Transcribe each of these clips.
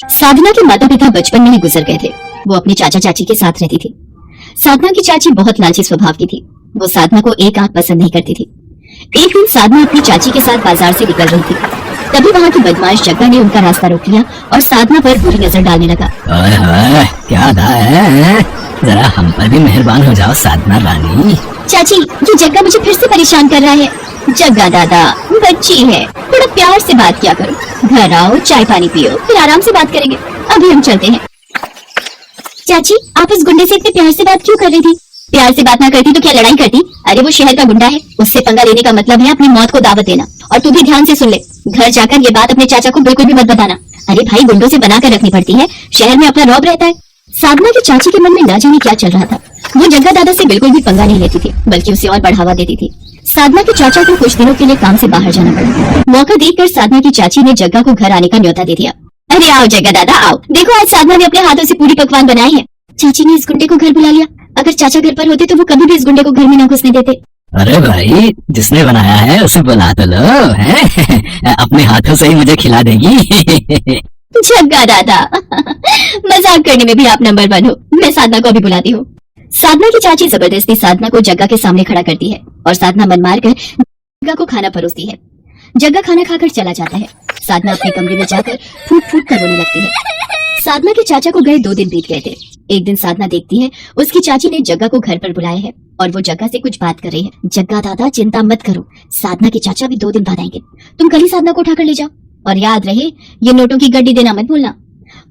साधना के माता पिता बचपन में ही गुजर गए थे। वो अपने चाचा चाची के साथ रहती थी। साधना की चाची बहुत लालची स्वभाव की थी। वो साधना को एक आंख पसंद नहीं करती थी। एक दिन साधना अपनी चाची के साथ बाजार से निकल रही थी, तभी वहाँ की बदमाश जग्गा ने उनका रास्ता रोक लिया और साधना पर बुरी नजर डालने लगा। ओए होए, क्या अदा है? जरा हम पर भी मेहरबान हो जाओ साधना रानी। चाची, ये जग्गा मुझे फिर से परेशान कर रहा है। जग्गा दादा, बच्ची है, थोड़ा प्यार से बात किया करो। घर आओ, चाय पानी पियो, फिर आराम से बात करेंगे। अभी हम चलते हैं। चाची, आप उस गुंडे से इतने प्यार से बात क्यों कर रही थी? प्यार से बात ना करती तो क्या लड़ाई करती? अरे वो शहर का गुंडा है, उससे पंगा लेने का मतलब है अपनी मौत को दावत देना। और तू भी ध्यान से सुन ले, घर जाकर ये बात अपने चाचा को बिल्कुल भी मत बताना। अरे भाई, गुंडों से बना कर रखनी पड़ती है, शहर में अपना रौब रहता है। साधना की चाची के मन में ना जाने क्या चल रहा था। वो जग्गा दादा से बिल्कुल भी पंगा नहीं लेती थी, बल्कि उसे और बढ़ावा देती थी। साधना के चाचा को कुछ दिनों के लिए काम से बाहर जाना पड़ा। मौका देखकर साधना की चाची ने जग्गा को घर आने का न्योता दे दिया। अरे आओ जग्गा दादा, आओ, देखो आज साधना ने अपने हाथों से पूरी पकवान बनाए हैं। चाची ने इस गुंडे को घर बुला लिया। अगर चाचा घर पर होते तो वो कभी भी इस गुंडे को घर में ना घुसने देते। अरे भाई, जिसने बनाया है उसे बुला तो लो, है? अपने हाथों से ही मुझे खिला देगी। जग्गा दादा, मजाक करने में भी आप नंबर 1 हो। मैं साधना को अभी बुलाती हूँ। साधना की चाची जबरदस्ती साधना को जग्गा के सामने खड़ा करती है और साधना मन मार कर जग्गा को खाना परोसती है। जग्गा खाना खाकर चला जाता है। साधना अपने कमरे में जाकर फूट फूट कर रोने लगती है। साधना के चाचा को गए 2 दिन बीत गए थे। एक दिन साधना देखती है उसकी चाची ने जग्गा को घर पर बुलाया है और वो जग्गा से कुछ बात कर रही है। जग्गा दादा, चिंता मत करो, साधना के चाचा भी 2 दिन बाद आएंगे। तुम कल ही साधना को उठाकर ले जाओ और याद रहे ये नोटों की गड्डी देना मत भूलना।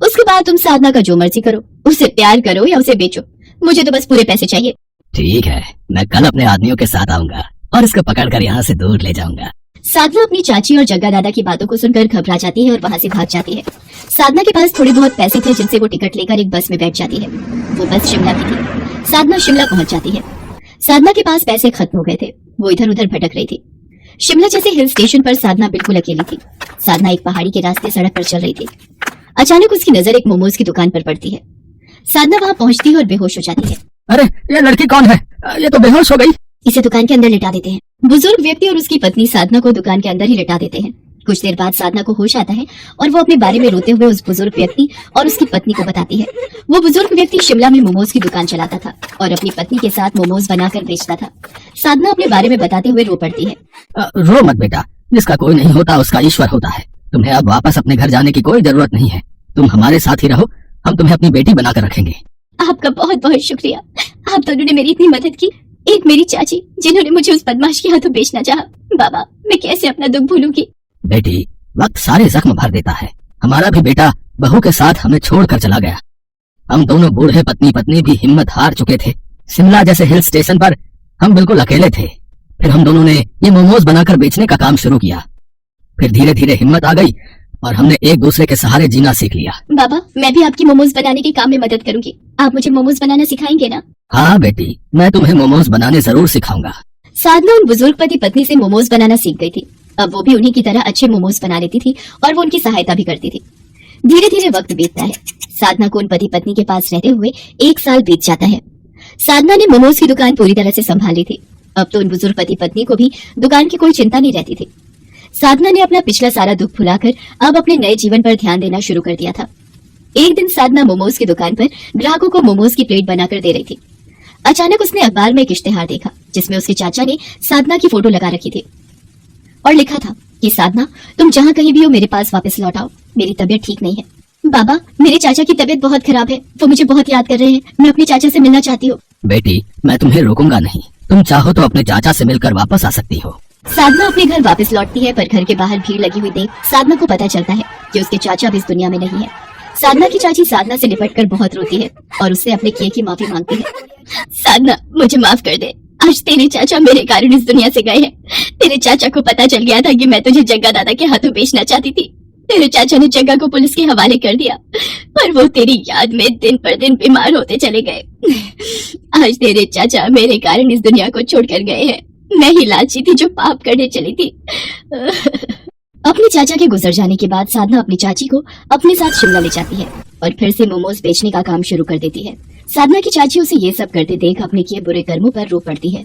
उसके बाद तुम साधना का जो मर्जी करो, उसे प्यार करो या उसे बेचो, मुझे तो बस पूरे पैसे चाहिए। ठीक है, मैं कल अपने आदमियों के साथ आऊंगा और इसको पकड़कर यहाँ से दूर ले जाऊंगा। साधना अपनी चाची और जग्गा दादा की बातों को सुनकर घबरा जाती है और वहाँ से भाग जाती है। साधना के पास थोड़े बहुत पैसे थे जिनसे वो टिकट लेकर एक बस में बैठ जाती है। वो बस शिमला की थी। साधना शिमला पहुँच जाती है। साधना के पास पैसे खत्म हो गए थे। वो इधर उधर भटक रही थी। शिमला जैसे हिल स्टेशन पर साधना बिल्कुल अकेली थी। साधना एक पहाड़ी के रास्ते सड़क पर चल रही थी। अचानक उसकी नजर एक मोमोज की दुकान पर पड़ती है। साधना वहाँ पहुँचती है और बेहोश हो जाती है। अरे, ये लड़की कौन है? ये तो बेहोश हो गई। इसे दुकान के अंदर लिटा देते हैं। बुजुर्ग व्यक्ति और उसकी पत्नी साधना को दुकान के अंदर ही लिटा देते हैं। कुछ देर बाद साधना को होश आता है और वो अपने बारे में रोते हुए उस बुजुर्ग व्यक्ति और उसकी पत्नी को बताती है। वो बुजुर्ग व्यक्ति शिमला में मोमोज की दुकान चलाता था और अपनी पत्नी के साथ मोमोज बनाकर बेचता था। साधना अपने बारे में बताते हुए रो पड़ती है। रो मत बेटा, जिसका कोई नहीं होता उसका ईश्वर होता है। तुम्हें अब वापस अपने घर जाने की कोई जरूरत नहीं है। तुम हमारे साथ ही रहो, हम तुम्हें अपनी बेटी बनाकर रखेंगे। आपका बहुत बहुत शुक्रिया। आप दोनों ने मेरी इतनी मदद की। एक मेरी चाची जिन्होंने मुझे उस बदमाश के हाथों बेचना चाहा। बाबा, मैं कैसे अपना दुख भूलूंगी। बेटी, वक्त सारे जख्म भर देता है। हमारा भी बेटा बहू के साथ हमें छोड़कर चला गया। हम दोनों बूढ़े पत्नी पत्नी भी हिम्मत हार चुके थे। शिमला जैसे हिल स्टेशन पर हम बिल्कुल अकेले थे। फिर हम दोनों ने ये मोमोज बनाकर बेचने का काम शुरू किया। फिर धीरे धीरे हिम्मत आ गई और हमने एक दूसरे के सहारे जीना सीख लिया। बाबा, मैं भी आपकी मोमोज बनाने के काम में मदद करूंगी। आप मुझे मोमोज बनाना सिखाएंगे ना? हाँ बेटी, मैं तुम्हें मोमोज बनाने जरूर सिखाऊंगा। साधना उन बुजुर्ग पति पत्नी से मोमोज बनाना सीख गई थी। अब वो भी उन्हीं की तरह अच्छे मोमोज बना लेती थी और वो उनकी सहायता भी करती थी। धीरे धीरे वक्त बीतता है। साधना को उन पति पत्नी के पास रहते हुए 1 साल बीत जाता है। साधना ने मोमोज की दुकान पूरी तरह से संभाल ली थी। अब तो उन बुजुर्ग पति पत्नी को भी दुकान की कोई चिंता नहीं रहती थी। साधना ने अपना पिछला सारा दुख भुलाकर अब अपने नए जीवन पर ध्यान देना शुरू कर दिया था। एक दिन साधना मोमोज की दुकान पर ग्राहकों को मोमोज की प्लेट बनाकर दे रही थी। अचानक उसने अखबार में एक इश्तेहार देखा जिसमें उसके चाचा ने साधना की फोटो लगा रखी थी और लिखा था कि साधना, तुम जहाँ कहीं भी हो मेरे पास वापस लौट आओ, मेरी तबीयत ठीक नहीं है। बाबा, मेरे चाचा की तबीयत बहुत खराब है, वो मुझे बहुत याद कर रहे हैं। मैं अपने चाचा से मिलना चाहती हूँ। बेटी, मैं तुम्हें रोकूंगा नहीं। तुम चाहो तो अपने चाचा से मिलकर वापस आ सकती हो। साधना अपने घर वापस लौटती है, पर घर के बाहर भीड़ लगी हुई देख साधना को पता चलता है कि उसके चाचा अब इस दुनिया में नहीं है। साधना की चाची साधना से लिपटकर बहुत रोती है और उससे अपने किए की माफी मांगती है। साधना, मुझे माफ कर दे। आज तेरे चाचा मेरे कारण इस दुनिया से गए हैं। तेरे चाचा को पता चल गया था कि मैं तुझे जग्गा दादा के हाथों बेचना चाहती थी। तेरे चाचा ने जग्गा को पुलिस के हवाले कर दिया और वो तेरी याद में दिन पर दिन बीमार होते चले गए। आज तेरे चाचा मेरे कारण इस दुनिया को छोड़कर गए हैं। मैं ही लालची थी जो पाप करने चली थी। अपने चाचा के गुजर जाने के बाद साधना अपनी चाची को अपने साथ शिमला ले जाती है और फिर से मोमोज बेचने का काम शुरू कर देती है। साधना की चाची उसे ये सब करते देख अपने किए बुरे कर्मों पर रो पड़ती है।